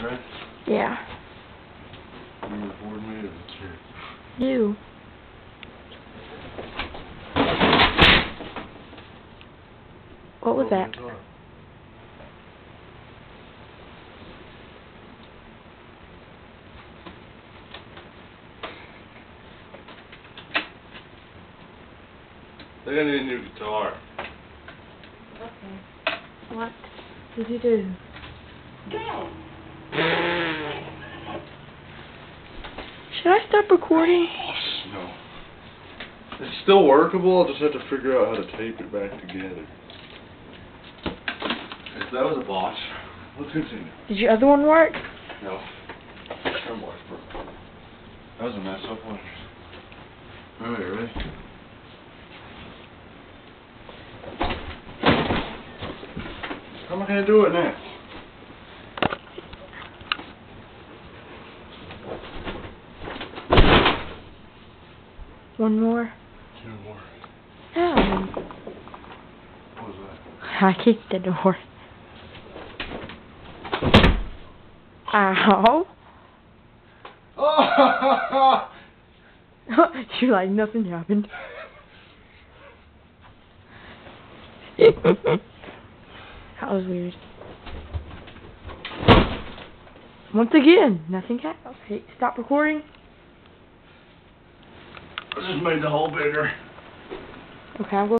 Right? Yeah. You record me or it's here? You. What was that? I think I need a new guitar. Okay. What did you do? Should I stop recording? Oh, no. It's still workable, I'll just have to figure out how to tape it back together. If that was a botch, let's continue. Did your other one work? No. That was a mess up one. Alright, ready? How am I gonna do it now? One more? Two more. No. What was that? I kicked the door. Ow. Oh! You're like, nothing happened. That was weird. Once again, nothing happened. Okay, stop recording. I just made the hole bigger. Okay, I'm going.